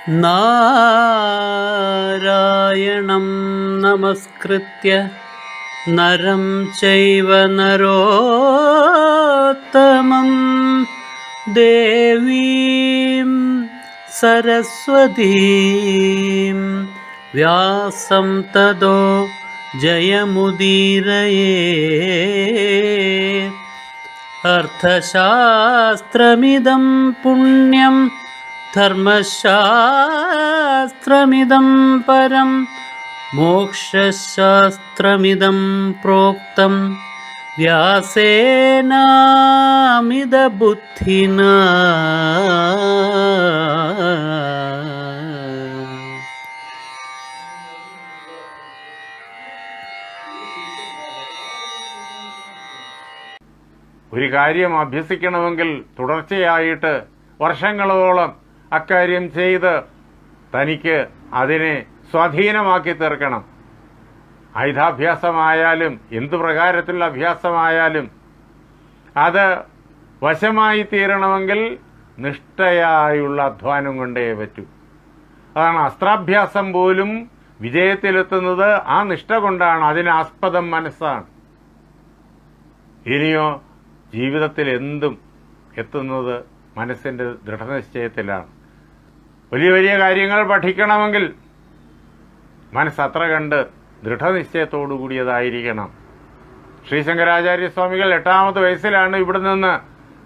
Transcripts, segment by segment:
നാരായണം നമസ്കൃത്യ നരം ചൈവ നരോത്തമം ദേവീം സരസ്വതീം വ്യാസം തതോ ജയമുദീരയേ. അർത്ഥശാസ്ത്രമിദം പുണ്യം ധർമ്മശാസ്ത്രമിദം പരം മോക്ഷശാസ്ത്രമിദം പ്രോക്തം വ്യാസേനാമിതബുദ്ധിനാ. ഒരു കാര്യം അഭ്യസിക്കണമെങ്കിൽ തുടർച്ചയായിട്ട് വർഷങ്ങളോളം അക്കാര്യം ചെയ്ത് തനിക്ക് അതിനെ സ്വാധീനമാക്കി തീർക്കണം. ആയുധാഭ്യാസമായാലും എന്തു പ്രകാരത്തിലുള്ള അഭ്യാസമായാലും അത് വശമായി തീരണമെങ്കിൽ നിഷ്ഠയായുള്ള അധ്വാനം കൊണ്ടേ പറ്റൂ. അതാണ് അസ്ത്രാഭ്യാസം പോലും വിജയത്തിലെത്തുന്നത് ആ നിഷ്ഠ കൊണ്ടാണ്. അതിനാസ്പദം മനസ്സാണ്. ഇനിയോ ജീവിതത്തിൽ എന്തും എത്തുന്നത് മനസ്സിൻ്റെ ദൃഢനിശ്ചയത്തിലാണ്. വലിയ വലിയ കാര്യങ്ങൾ പഠിക്കണമെങ്കിൽ മനസ്സത്ര കണ്ട് ദൃഢനിശ്ചയത്തോടു കൂടിയതായിരിക്കണം. ശ്രീശങ്കരാചാര്യസ്വാമികൾ 8ാമത്തെ വയസ്സിലാണ് ഇവിടെ നിന്ന്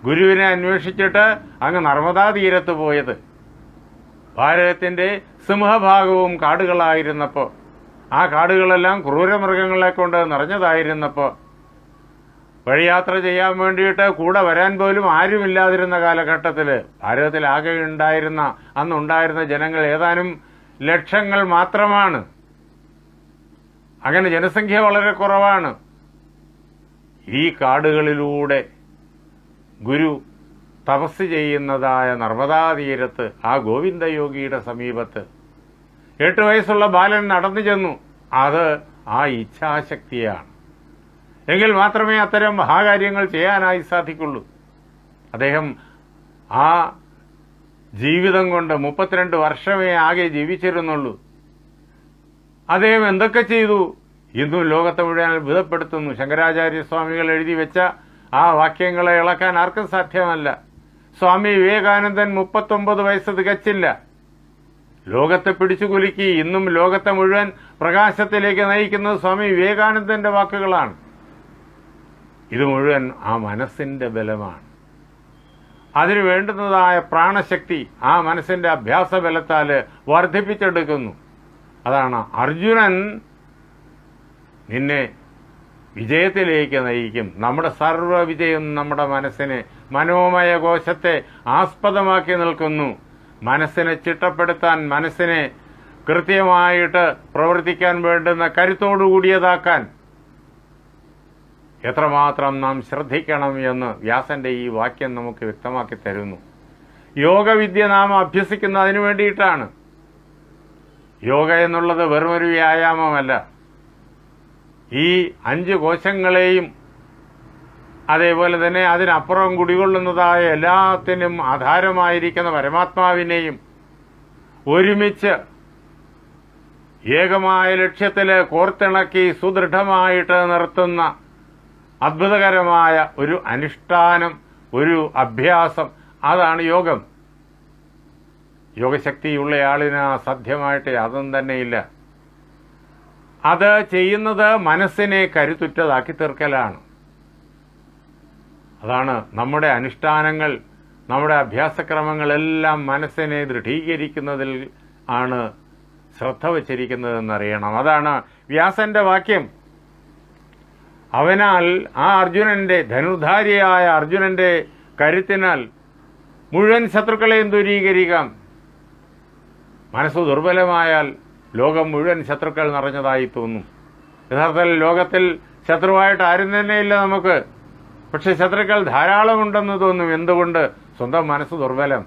ഗുരുവിനെ അന്വേഷിച്ചിട്ട് അങ്ങ് നർമ്മദാ തീരത്ത് പോയത്. ഭാരതത്തിൻ്റെ സിംഹഭാഗവും കാടുകളായിരുന്നപ്പോൾ, ആ കാടുകളെല്ലാം ക്രൂരമൃഗങ്ങളെ കൊണ്ട് നിറഞ്ഞതായിരുന്നപ്പോൾ, വഴിയാത്ര ചെയ്യാൻ വേണ്ടിയിട്ട് കൂടെ വരാൻ പോലും ആരുമില്ലാതിരുന്ന കാലഘട്ടത്തിൽ ഭാരതത്തിലാകെ അന്നുണ്ടായിരുന്ന ജനങ്ങൾ ഏതാനും ലക്ഷങ്ങൾ മാത്രമാണ്. അങ്ങനെ ജനസംഖ്യ വളരെ കുറവാണ്. ഈ കാടുകളിലൂടെ ഗുരു തപസ് ചെയ്യുന്നതായ നർമ്മദാ തീരത്ത് ആ ഗോവിന്ദയോഗിയുടെ സമീപത്ത് 8 വയസ്സുള്ള ബാലൻ നടന്നു ചെന്നു. അത് ആ ഇച്ഛാശക്തിയാണ്. എങ്കിൽ മാത്രമേ അത്തരം മഹാകാര്യങ്ങൾ ചെയ്യാനായി സാധിക്കുള്ളൂ. അദ്ദേഹം ആ ജീവിതം കൊണ്ട് 32 വർഷമേ ആകെ ജീവിച്ചിരുന്നുള്ളൂ. അദ്ദേഹം എന്തൊക്കെ ചെയ്തു ഇന്നും ലോകത്തെ മുഴുവൻ അത്ഭുതപ്പെടുത്തുന്നു. ശങ്കരാചാര്യസ്വാമികൾ എഴുതി വെച്ച ആ വാക്യങ്ങളെ ഇളക്കാൻ ആർക്കും സാധ്യമല്ല. സ്വാമി വിവേകാനന്ദൻ 39 വയസ്സ് തികച്ചില്ല. ലോകത്തെ പിടിച്ചുകുലുക്കി ഇന്നും ലോകത്തെ മുഴുവൻ പ്രകാശത്തിലേക്ക് നയിക്കുന്നത് സ്വാമി വിവേകാനന്ദന്റെ വാക്കുകളാണ്. ഇത് മുഴുവൻ ആ മനസ്സിന്റെ ബലമാണ്. അതിനു വേണ്ടുന്നതായ പ്രാണശക്തി ആ മനസ്സിന്റെ അഭ്യാസബലത്താൽ വർദ്ധിപ്പിച്ചെടുക്കുന്നു. അതാണ് അർജുനൻ നിന്നെ വിജയത്തിലേക്ക് നയിക്കും. നമ്മുടെ സർവ്വവിജയം നമ്മുടെ മനസ്സിനെ, മനോമയ കോശത്തെ ആസ്പദമാക്കി നിൽക്കുന്നു. മനസ്സിനെ ചിട്ടപ്പെടുത്താൻ, മനസ്സിനെ കൃത്യമായിട്ട് പ്രവർത്തിക്കാൻ വേണ്ടുന്ന കരുത്തോടുകൂടിയതാക്കാൻ എത്രമാത്രം നാം ശ്രദ്ധിക്കണം എന്ന് വ്യാസന്റെ ഈ വാക്യം നമുക്ക് വ്യക്തമാക്കി തരുന്നു. യോഗവിദ്യ നാം അഭ്യസിക്കുന്ന അതിനു വേണ്ടിയിട്ടാണ്. യോഗ എന്നുള്ളത് വെറുമൊരു വ്യായാമമല്ല. ഈ 5 കോശങ്ങളെയും അതേപോലെ തന്നെ അതിനപ്പുറം കുടികൊള്ളുന്നതായ എല്ലാത്തിനും ആധാരമായിരിക്കുന്ന പരമാത്മാവിനെയും ഒരുമിച്ച് ഏകമായ ലക്ഷ്യത്തിൽ കോർത്തിണക്കി സുദൃഢമായിട്ട് നിർത്തുന്ന അത്ഭുതകരമായ ഒരു അനുഷ്ഠാനം, ഒരു അഭ്യാസം, അതാണ് യോഗം. യോഗശക്തിയുള്ളയാളിന് അസാധ്യമായിട്ട് യാതൊന്നും തന്നെയില്ല. അത് ചെയ്യുന്നത് മനസ്സിനെ കരുത്തുറ്റതാക്കി തീർക്കലാണ്. അതാണ് നമ്മുടെ അനുഷ്ഠാനങ്ങൾ, നമ്മുടെ അഭ്യാസക്രമങ്ങളെല്ലാം മനസ്സിനെ ദൃഢീകരിക്കുന്നതിൽ ആണ് ശ്രദ്ധ വച്ചിരിക്കുന്നതെന്നറിയണം. അതാണ് വ്യാസന്റെ വാക്യം. അവനാൽ ആ അർജുനന്റെ, ധനുർധാരിയായ അർജുനന്റെ കരുത്തിനാൽ മുഴുവൻ ശത്രുക്കളെയും ദൂരീകരിക്കാം. മനസ്സ് ദുർബലമായാൽ ലോകം മുഴുവൻ ശത്രുക്കൾ നിറഞ്ഞതായി തോന്നും. യഥാർത്ഥത്തിൽ ലോകത്തിൽ ശത്രുവായിട്ട് ആരും തന്നെയില്ല നമുക്ക്. പക്ഷെ ശത്രുക്കൾ ധാരാളമുണ്ടെന്ന് തോന്നും. എന്തുകൊണ്ട്? സ്വന്തം മനസ്സ് ദുർബലം.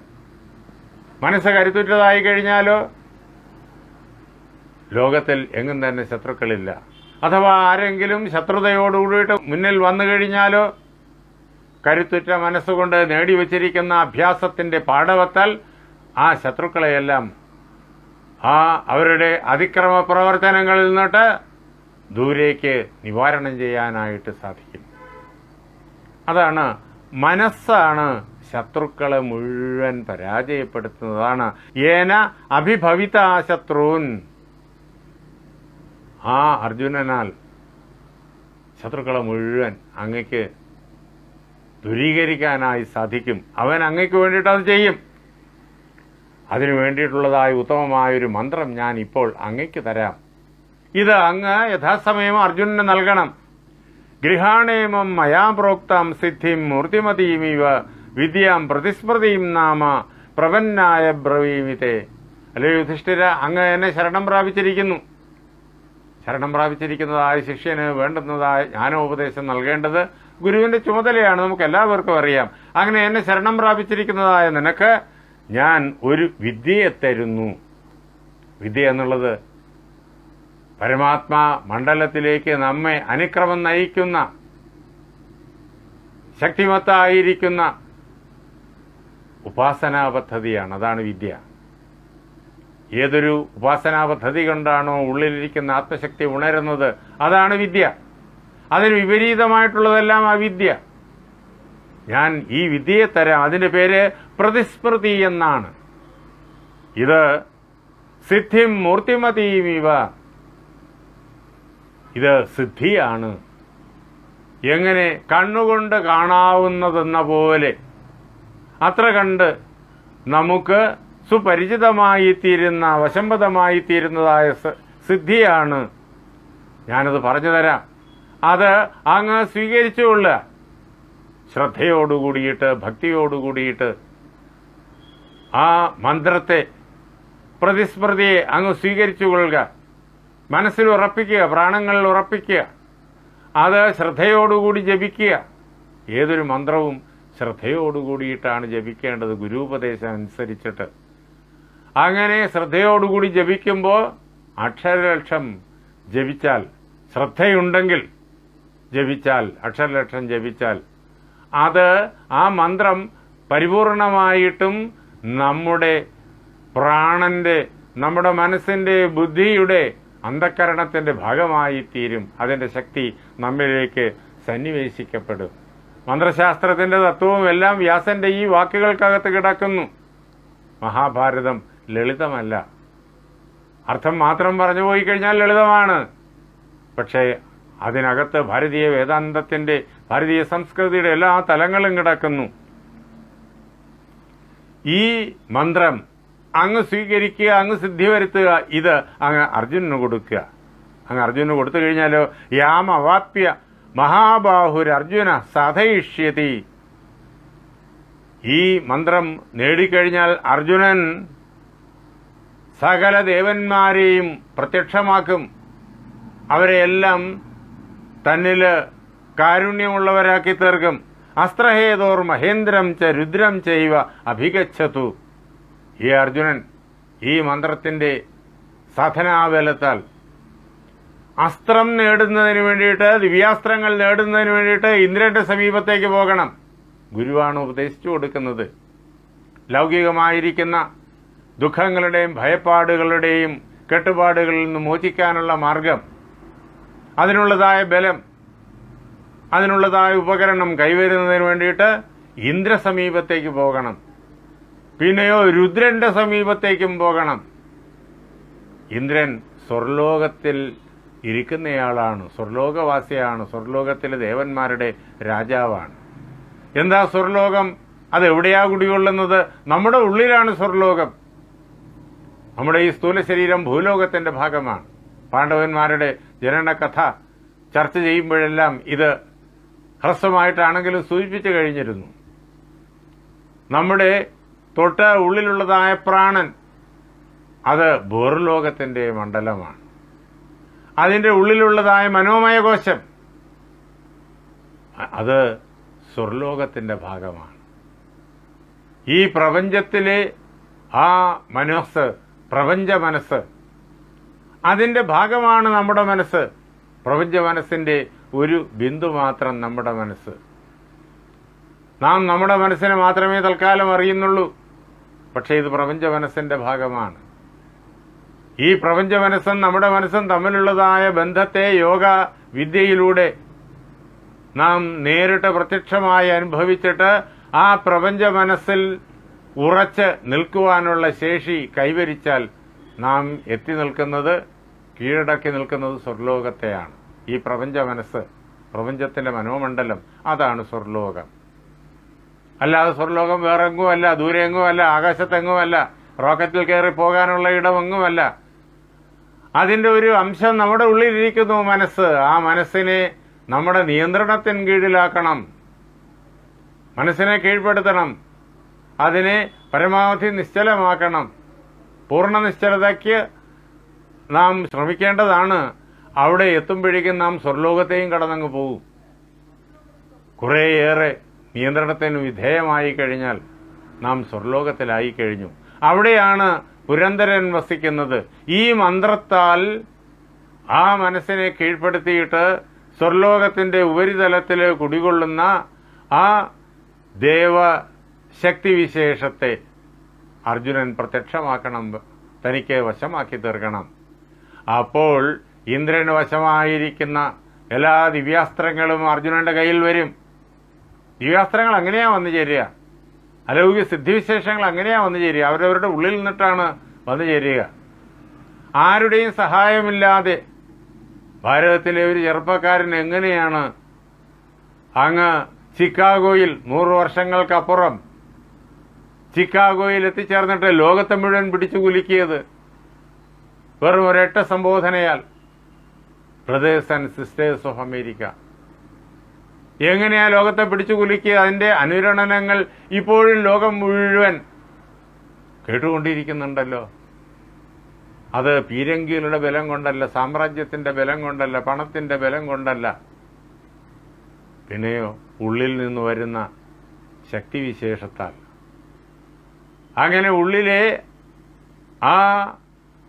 മനസ്സ് കരുത്തുറ്റതായി കഴിഞ്ഞാലോ ലോകത്തിൽ എങ്ങും തന്നെ ശത്രുക്കളില്ല. അഥവാ ആരെങ്കിലും ശത്രുതയോടുകൂടിയിട്ട് മുന്നിൽ വന്നു കഴിഞ്ഞാലോ കരുത്തുറ്റ മനസ്സുകൊണ്ട് നേടിവച്ചിരിക്കുന്ന അഭ്യാസത്തിന്റെ പാടവത്താൽ ആ ശത്രുക്കളെയെല്ലാം അവരുടെ അതിക്രമ പ്രവർത്തനങ്ങളിൽ നിന്നിട്ട് ദൂരേക്ക് നിവാരണം ചെയ്യാനായിട്ട് സാധിക്കും. അതാണ് മനസ്സാണ് ശത്രുക്കളെ മുഴുവൻ പരാജയപ്പെടുത്തുന്നതാണ്. ഏന അഭിഭവിത ശത്രുൻ. അർജുനനാൽ ശത്രുക്കളെ മുഴുവൻ അങ്ങയ്ക്ക് ദൂരീകരിക്കാനായി സാധിക്കും. അവൻ അങ്ങയ്ക്ക് വേണ്ടിയിട്ട് അത് ചെയ്യും. അതിനു വേണ്ടിയിട്ടുള്ളതായ ഉത്തമമായൊരു മന്ത്രം ഞാൻ ഇപ്പോൾ അങ്ങയ്ക്ക് തരാം. ഇത് അങ്ങ് യഥാസമയം അർജുനന് നൽകണം. ഗൃഹാണേമം മയാ പ്രോക്താം സിദ്ധിം മൂർത്തിമതീമിവ വിദ്യാം പ്രതിസ്മൃതിയും നാമ പ്രപന്നായ ബ്രവീമിതേ. അല്ലേ യുധിഷ്ഠിര, അങ്ങ് എന്നെ ശരണം പ്രാപിച്ചിരിക്കുന്നു. ശരണം പ്രാപിച്ചിരിക്കുന്നതായ ശിഷ്യന് വേണ്ടുന്നതായ ജ്ഞാനോപദേശം നൽകേണ്ടത് ഗുരുവിന്റെ ചുമതലയാണ്, നമുക്ക് എല്ലാവർക്കും അറിയാം. അങ്ങനെ എന്നെ ശരണം പ്രാപിച്ചിരിക്കുന്നതായ നിനക്ക് ഞാൻ ഒരു വിദ്യയെ തരുന്നു. വിദ്യ എന്നുള്ളത് പരമാത്മാ മണ്ഡലത്തിലേക്ക് നമ്മെ അനുക്രമം നയിക്കുന്ന ശക്തിമത്തായിരിക്കുന്ന ഉപാസനാ പദ്ധതിയാണ്. അതാണ് വിദ്യ. ഏതൊരു ഉപാസനാ പദ്ധതി കൊണ്ടാണോ ഉള്ളിലിരിക്കുന്ന ആത്മശക്തി ഉണരുന്നത്, അതാണ് വിദ്യ. അതിന് വിപരീതമായിട്ടുള്ളതെല്ലാം അവിദ്യ. ഞാൻ ഈ വിദ്യയെ തരാം. അതിന്റെ പേര് പ്രതിസ്മൃതി എന്നാണ്. ഇത് സിദ്ധിം മൂർത്തിമതീമിവ. ഇത് സിദ്ധിയാണ്. എങ്ങനെ കണ്ണുകൊണ്ട് കാണാവുന്നതെന്ന പോലെ അത്ര കണ്ട് നമുക്ക് സുപരിചിതമായിത്തീരുന്ന വശംബദമായിത്തീരുന്നതായ സിദ്ധിയാണ്. ഞാനത് പറഞ്ഞു തരാം. അത് അങ്ങ് സ്വീകരിച്ചുകൊള്ളുക. ശ്രദ്ധയോടുകൂടിയിട്ട് ഭക്തിയോടുകൂടിയിട്ട് ആ മന്ത്രത്തെ പ്രതിസ്മൃതിയെ അങ്ങ് സ്വീകരിച്ചുകൊള്ളുക. മനസ്സിൽ ഉറപ്പിക്കുക, പ്രാണങ്ങളിൽ ഉറപ്പിക്കുക. അത് ശ്രദ്ധയോടുകൂടി ജപിക്കുക. ഏതൊരു മന്ത്രവും ശ്രദ്ധയോടുകൂടിയിട്ടാണ് ജപിക്കേണ്ടത്, ഗുരുപദേശം അനുസരിച്ചിട്ട്. അങ്ങനെ ശ്രദ്ധയോടുകൂടി ജപിക്കുമ്പോൾ അക്ഷരലക്ഷം ജപിച്ചാൽ, ശ്രദ്ധയുണ്ടെങ്കിൽ ജപിച്ചാൽ, അക്ഷരലക്ഷം ജപിച്ചാൽ അത് ആ മന്ത്രം പരിപൂർണമായിട്ടും നമ്മുടെ പ്രാണന്റെ, നമ്മുടെ മനസ്സിന്റെ, ബുദ്ധിയുടെ, അന്ധക്കരണത്തിന്റെ ഭാഗമായി തീരും. അതിന്റെ ശക്തി നമ്മിലേക്ക് സന്നിവേശിക്കപ്പെടും. മന്ത്രശാസ്ത്രത്തിന്റെ തത്വവും എല്ലാം വ്യാസന്റെ ഈ വാക്കുകൾക്കകത്ത് കിടക്കുന്നു. മഹാഭാരതം ലളിതമല്ല. അർത്ഥം മാത്രം പറഞ്ഞു പോയി കഴിഞ്ഞാൽ ലളിതമാണ്. പക്ഷേ അതിനകത്ത് ഭാരതീയ വേദാന്തത്തിന്റെ, ഭാരതീയ സംസ്കൃതിയുടെ എല്ലാ തലങ്ങളും കിടക്കുന്നു. ഈ മന്ത്രം അങ്ങ് സ്വീകരിക്കുക, അങ്ങ് സിദ്ധി വരുത്തുക. ഇത് അങ്ങ് അർജുനന് കൊടുക്കുക. അങ്ങ് അർജുനന് കൊടുത്തു കഴിഞ്ഞാലോ യാം അവാപ്യ മഹാബാഹുരർജുന സാധയിഷ്യതി. ഈ മന്ത്രം നേടിക്കഴിഞ്ഞാൽ അർജുനൻ സകല ദേവന്മാരെയും പ്രത്യക്ഷമാക്കും. അവരെയെല്ലാം തന്നില് കാരുണ്യമുള്ളവരാക്കി തീർക്കും. അസ്ത്രഹേതോർ മഹേന്ദ്രം ച രുദ്രം ചൈവ അഭിഗച്ഛതു. ഈ അർജുനൻ ഈ മന്ത്രത്തിന്റെ സാധനാബലത്താൽ അസ്ത്രം നേടുന്നതിന് വേണ്ടിയിട്ട്, ദിവ്യാസ്ത്രങ്ങൾ നേടുന്നതിന് വേണ്ടിയിട്ട് ഇന്ദ്രന്റെ സമീപത്തേക്ക് പോകണം. ഗുരുവാണ് ഉപദേശിച്ചു കൊടുക്കുന്നത്. ലൗകികമായിരിക്കുന്ന ദുഃഖങ്ങളുടെയും ഭയപ്പാടുകളുടെയും കെട്ടുപാടുകളിൽ നിന്ന് മോചിക്കാനുള്ള മാർഗം, അതിനുള്ളതായ ബലം, അതിനുള്ളതായ ഉപകരണം കൈവരുന്നതിന് വേണ്ടിയിട്ട് ഇന്ദ്ര സമീപത്തേക്ക് പോകണം. പിന്നെയോ രുദ്രന്റെ സമീപത്തേക്കും പോകണം. ഇന്ദ്രൻ സ്വർലോകത്തിൽ ഇരിക്കുന്നയാളാണ്, സ്വർലോകവാസിയാണ്, സ്വർലോകത്തിലെ ദേവന്മാരുടെ രാജാവാണ്. എന്താ സ്വർലോകം? അതെവിടെയാ കുടികൊള്ളുന്നത്? നമ്മുടെ ഉള്ളിലാണ് സ്വർലോകം. നമ്മുടെ ഈ സ്ഥൂല ശരീരം ഭൂലോകത്തിന്റെ ഭാഗമാണ്. പാണ്ഡവന്മാരുടെ ജനനകഥ ചർച്ച ചെയ്യുമ്പോഴെല്ലാം ഇത് ഹ്രസ്വമായിട്ടാണെങ്കിലും സൂചിപ്പിച്ചു കഴിഞ്ഞിരുന്നു. നമ്മുടെ തൊട്ട് ഉള്ളിലുള്ളതായ പ്രാണൻ അത് ഭൂർലോകത്തിന്റെ മണ്ഡലമാണ്. അതിന്റെ ഉള്ളിലുള്ളതായ മനോമയ കോശം അത് സ്വർലോകത്തിന്റെ ഭാഗമാണ്. ഈ പ്രപഞ്ചത്തിലെ ആ മനസ്സ്, പ്രപഞ്ച മനസ്സ്, അതിന്റെ ഭാഗമാണ് നമ്മുടെ മനസ്സ്. പ്രപഞ്ച മനസ്സിന്റെ ഒരു ബിന്ദു മാത്രം നമ്മുടെ മനസ്സ്. നാം നമ്മുടെ മനസ്സിനെ മാത്രമേ തൽക്കാലം അറിയുന്നുള്ളൂ. പക്ഷേ ഇത് പ്രപഞ്ച മനസ്സിന്റെ ഭാഗമാണ്. ഈ പ്രപഞ്ച മനസ്സും നമ്മുടെ മനസ്സും തമ്മിലുള്ളതായ ബന്ധത്തെ യോഗ വിദ്യയിലൂടെ നാം നേരിട്ട് പ്രത്യക്ഷമായി അനുഭവിച്ചിട്ട് ആ പ്രപഞ്ച മനസ്സിൽ ഉറച്ച് നിൽക്കുവാനുള്ള ശേഷി കൈവരിച്ചാൽ നാം എത്തി നിൽക്കുന്നത്, കീഴടക്കി നിൽക്കുന്നത് സ്വർലോകത്തെയാണ്. ഈ പ്രപഞ്ച മനസ്സ്, പ്രപഞ്ചത്തിന്റെ മനോമണ്ഡലം, അതാണ് സ്വർലോകം. അല്ലാതെ സ്വർലോകം വേറെ എങ്ങുമല്ല, ദൂരെ എങ്ങുമല്ല, ആകാശത്തെങ്ങുമല്ല, റോക്കറ്റിൽ കയറി പോകാനുള്ള ഇടമെങ്ങുമല്ല. അതിന്റെ ഒരു അംശം നമ്മുടെ ഉള്ളിലിരിക്കുന്നു, മനസ്സ്. ആ മനസ്സിനെ നമ്മുടെ നിയന്ത്രണത്തിന് കീഴിലാക്കണം, മനസ്സിനെ കീഴ്പ്പെടുത്തണം, അതിനെ പരമാവധി നിശ്ചലമാക്കണം. പൂർണ്ണ നിശ്ചലതയ്ക്ക് നാം ശ്രമിക്കേണ്ടതാണ്. അവിടെ എത്തുമ്പോഴേക്കും നാം സ്വർലോകത്തെയും കടന്നങ്ങ് പോകും. കുറേയേറെ നിയന്ത്രണത്തിന് വിധേയമായി കഴിഞ്ഞാൽ നാം സ്വർലോകത്തിലായി കഴിഞ്ഞു. അവിടെയാണ് പുരന്തരൻ വസിക്കുന്നത്. ഈ മന്ത്രത്താൽ ആ മനസ്സിനെ കീഴ്പ്പെടുത്തിയിട്ട് സ്വർലോകത്തിന്റെ ഉപരിതലത്തിൽ കുടികൊള്ളുന്ന ആ ദേവശക്തിവിശേഷത്തെ അർജുനൻ പ്രത്യക്ഷമാക്കണം, തനിക്ക് വശമാക്കി തീർക്കണം. അപ്പോൾ ഇന്ദ്രന് വശമായിരിക്കുന്ന എല്ലാ ദിവ്യാസ്ത്രങ്ങളും അർജുനന്റെ കയ്യിൽ വരും. ദിവ്യാസ്ത്രങ്ങൾ അങ്ങനെയാ വന്നു ചേരുക, അലൗകിക സിദ്ധിവിശേഷങ്ങൾ അങ്ങനെയാ വന്നു ചേരുക. അവരവരുടെ ഉള്ളിൽ നിന്നിട്ടാണ് വന്നു ചേരുക. ആരുടെയും സഹായമില്ലാതെ ഭാരതത്തിലെ ഒരു ചെറുപ്പക്കാരൻ എങ്ങനെയാണ് അങ്ങ് ചിക്കാഗോയിൽ 100 വർഷങ്ങൾക്കപ്പുറം ചിക്കാഗോയിൽ എത്തിച്ചേർന്നിട്ട് ലോകത്തെ മുഴുവൻ പിടിച്ചു കുലുക്കിയത്? വെറും ഒരൊറ്റ സംബോധനയാൽ, brothers and sisters of America. എങ്ങനെയാ ലോകത്തെ പിടിച്ചു കുലുക്കിയത്? അതിന്റെ അനുരണനങ്ങൾ ഇപ്പോഴും ലോകം മുഴുവൻ കേട്ടുകൊണ്ടിരിക്കുന്നുണ്ടല്ലോ. അത് പീരങ്കികളുടെ ബലം കൊണ്ടല്ല, സാമ്രാജ്യത്തിന്റെ ബലം കൊണ്ടല്ല, പണത്തിന്റെ ബലം കൊണ്ടല്ല, പിന്നെയോ ഉള്ളിൽ നിന്ന് വരുന്ന ശക്തിവിശേഷത്താൽ. അങ്ങനെ ഉള്ളിലെ ആ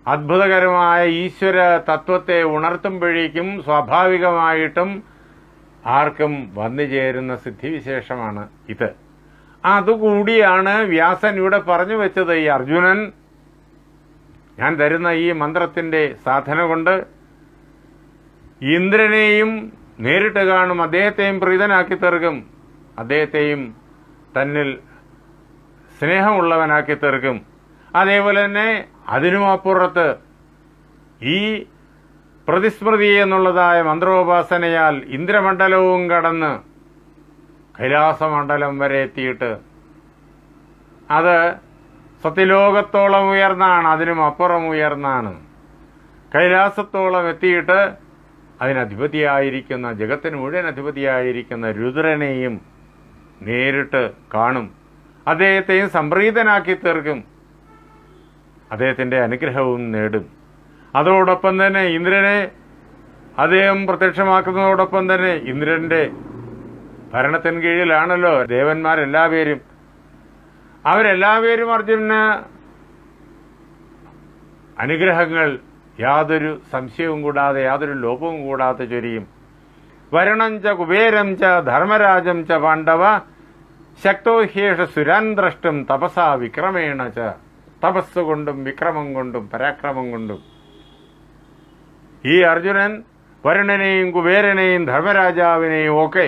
അത്ഭുതകരമായ ഈശ്വര തത്വത്തെ ഉണർത്തുമ്പോഴേക്കും സ്വാഭാവികമായിട്ടും ആർക്കും വന്നു ചേരുന്ന സിദ്ധിവിശേഷമാണ് ഇത്. അതുകൂടിയാണ് വ്യാസൻ ഇവിടെ പറഞ്ഞു വെച്ചത്. ഈ അർജുനൻ ഞാൻ തരുന്ന ഈ മന്ത്രത്തിന്റെ സാധന കൊണ്ട് ഇന്ദ്രനെയും നേരിട്ട് കാണും, അദ്ദേഹത്തെയും പ്രീതനാക്കി തീർക്കും, അദ്ദേഹത്തെയും തന്നിൽ സ്നേഹമുള്ളവനാക്കി തീർക്കും. അതേപോലെ തന്നെ അതിനും അപ്പുറത്ത് ഈ പ്രതിസ്മൃതി എന്നുള്ളതായ മന്ത്രോപാസനയാൽ ഇന്ദ്രമണ്ഡലവും കടന്ന് കൈലാസമണ്ഡലം വരെ എത്തിയിട്ട് അത് സത്യലോകത്തോളം ഉയർന്നാണ്, അതിനും അപ്പുറം ഉയർന്നാണ്. കൈലാസത്തോളം എത്തിയിട്ട് അതിനധിപതിയായിരിക്കുന്ന, ജഗത്തിന് മുഴുവൻ അധിപതിയായിരിക്കുന്ന രുദ്രനെയും നേരിട്ട് കാണും, അദ്ദേഹത്തെയും സംപ്രീതനാക്കി തീർക്കും, അദ്ദേഹത്തിന്റെ അനുഗ്രഹവും നേടും. അതോടൊപ്പം തന്നെ ഇന്ദ്രനെ അദ്ദേഹം പ്രത്യക്ഷമാക്കുന്നതോടൊപ്പം തന്നെ ഇന്ദ്രന്റെ ഭരണത്തിന് കീഴിലാണല്ലോ ദേവന്മാരെല്ലാവരും. അവരെല്ലാവരും അർജുനന് അനുഗ്രഹങ്ങൾ യാതൊരു സംശയവും കൂടാതെ, യാതൊരു ലോപവും കൂടാതെ ചൊരിയും. വരുണം ച കുബേരം ച ധർമ്മരാജം ച പാണ്ഡവ ശക്തോ ഹ്യേഷ സുരാൻ ദ്രഷ്ടും തപസാ വിക്രമേണ ച. തപസ്സുകൊണ്ടും വിക്രമം കൊണ്ടും പരാക്രമം കൊണ്ടും ഈ അർജുനൻ വരുണനെയും കുബേരനെയും ധർമ്മരാജാവിനെയും ഒക്കെ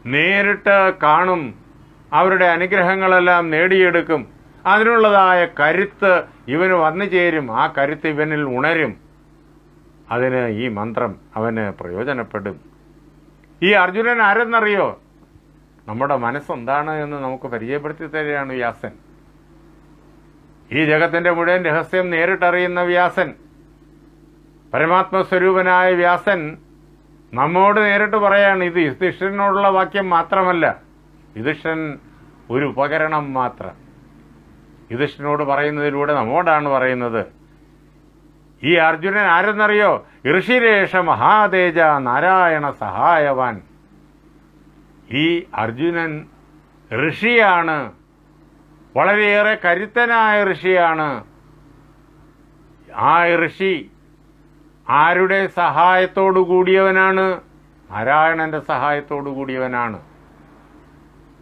നേരിട്ട് കാണും, അവരുടെ അനുഗ്രഹങ്ങളെല്ലാം നേടിയെടുക്കും. അതിനുള്ളതായ കരുത്ത് ഇവന് വന്നു ചേരും, ആ കരുത്ത് ഇവനിൽ ഉണരും. അതിന് ഈ മന്ത്രം അവന് പ്രയോജനപ്പെടും. ഈ അർജുനൻ ആരെന്നറിയോ? നമ്മുടെ മനസ്സെന്താണ് എന്ന് നമുക്ക് പരിചയപ്പെടുത്തി തരികയാണ് വ്യാസൻ. ഈ ജഗത്തിന്റെ മുഴുവൻ രഹസ്യം നേരിട്ടറിയുന്ന വ്യാസൻ, പരമാത്മസ്വരൂപനായ വ്യാസൻ നമ്മോട് നേരിട്ട് പറയാണ്. ഇത് യുധിഷ്ഠിരനോടുള്ള വാക്യം മാത്രമല്ല, യുധിഷ്ഠിരൻ ഒരു ഉപകരണം മാത്രം. യുധിഷ്ഠിരനോട് പറയുന്നതിലൂടെ നമ്മോടാണ് പറയുന്നത്. ഈ അർജുനൻ ആരെന്നറിയോ? ഋഷിരേഷ മഹാതേജ നാരായണ സഹായവാൻ. ഈ അർജുനൻ ഋഷിയാണ്, വളരെയേറെ കരുത്തനായ ഋഷിയാണ്. ആ ഋഷി ആരുടെ സഹായത്തോടു കൂടിയവനാണ്? നാരായണന്റെ സഹായത്തോടു കൂടിയവനാണ്.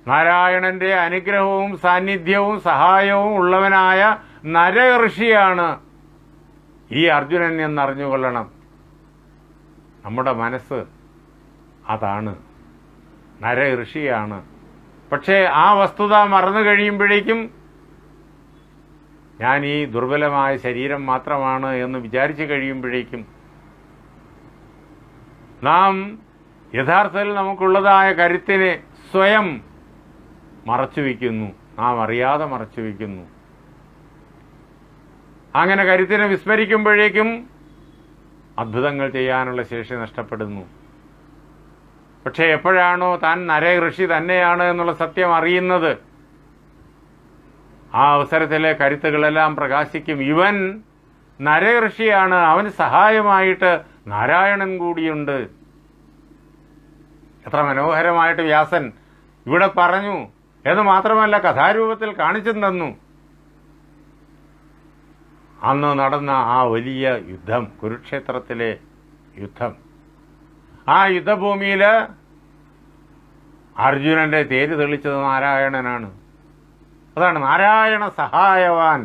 നാരായണന്റെ അനുഗ്രഹവും സാന്നിധ്യവും സഹായവും ഉള്ളവനായ നരഋഷിയാണ് ഈ അർജുനൻ എന്നറിഞ്ഞുകൊള്ളണം, നമ്മുടെ മനസ്സ് അതാണ്, നര ഋഷിയാണ്. പക്ഷേ ആ വസ്തുത മറന്നു കഴിയുമ്പോഴേക്കും ഞാൻ ഈ ദുർബലമായ ശരീരം മാത്രമാണ് എന്ന് വിചാരിച്ചു കഴിയുമ്പോഴേക്കും നാം യഥാർത്ഥത്തിൽ നമുക്കുള്ളതായ കരുത്തിനെ സ്വയം മറച്ചു വയ്ക്കുന്നു, നാം അറിയാതെ മറച്ചു വയ്ക്കുന്നു. അങ്ങനെ കരുത്തിനെ വിസ്മരിക്കുമ്പോഴേക്കും അത്ഭുതങ്ങൾ ചെയ്യാനുള്ള ശേഷി നഷ്ടപ്പെടുന്നു. പക്ഷേ എപ്പോഴാണോ താൻ നര ഋഷി തന്നെയാണ് എന്നുള്ള സത്യം അറിയുന്നത്, ആ അവസരത്തിലെ കരുത്തുകളെല്ലാം പ്രകാശിക്കും. ഇവൻ നര ഋഷിയാണ്, അവന് സഹായമായിട്ട് നാരായണൻ കൂടിയുണ്ട്. എത്ര മനോഹരമായിട്ട് വ്യാസൻ ഇവിടെ പറഞ്ഞു എന്ന് മാത്രമല്ല, കഥാരൂപത്തിൽ കാണിച്ചു തന്നു. അന്ന് നടന്ന ആ വലിയ യുദ്ധം, കുരുക്ഷേത്രത്തിലെ യുദ്ധം, ആ യുദ്ധഭൂമിയിൽ അർജുനന്റെ തേര് തെളിച്ചത് നാരായണനാണ്. അതാണ് നാരായണ സഹായവാൻ.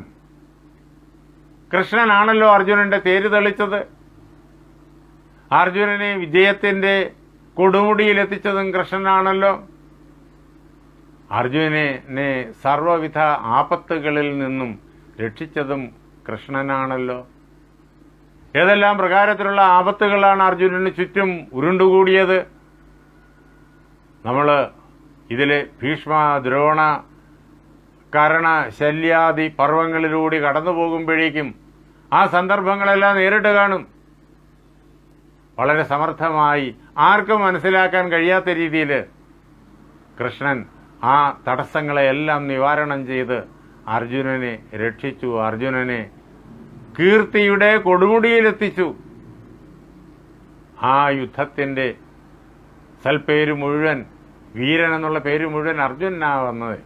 കൃഷ്ണനാണല്ലോ അർജുനന്റെ തേര് തെളിച്ചത്. അർജുനനെ വിജയത്തിന്റെ കൊടുമുടിയിലെത്തിച്ചതും കൃഷ്ണനാണല്ലോ. അർജുനനെ സർവവിധ ആപത്തുകളിൽ നിന്നും രക്ഷിച്ചതും കൃഷ്ണനാണല്ലോ. ഏതെല്ലാം പ്രകാരത്തിലുള്ള ആപത്തുകളാണ് അർജുനന് ചുറ്റും ഉരുണ്ടുകൂടിയത്. നമ്മൾ ഇതിലെ ഭീഷ്മ, ദ്രോണ, കർണ, ശല്യാദി പർവ്വങ്ങളിലൂടെ കടന്നു പോകുമ്പോഴേക്കും ആ സന്ദർഭങ്ങളെല്ലാം നേരിട്ട് കാണും. വളരെ സമർത്ഥമായി ആർക്കും മനസ്സിലാക്കാൻ കഴിയാത്ത രീതിയിൽ കൃഷ്ണൻ ആ തടസ്സങ്ങളെയെല്ലാം നിവാരണം ചെയ്ത് അർജുനനെ രക്ഷിച്ചു, അർജുനനെ കീർത്തിയുടെ കൊടുമുടിയിലെത്തിച്ചു. ആ യുദ്ധത്തിൻ്റെ സൽപ്പേര് മുഴുവൻ, വീരൻ എന്നുള്ള പേര് മുഴുവൻ അർജുനനാ വന്നത്.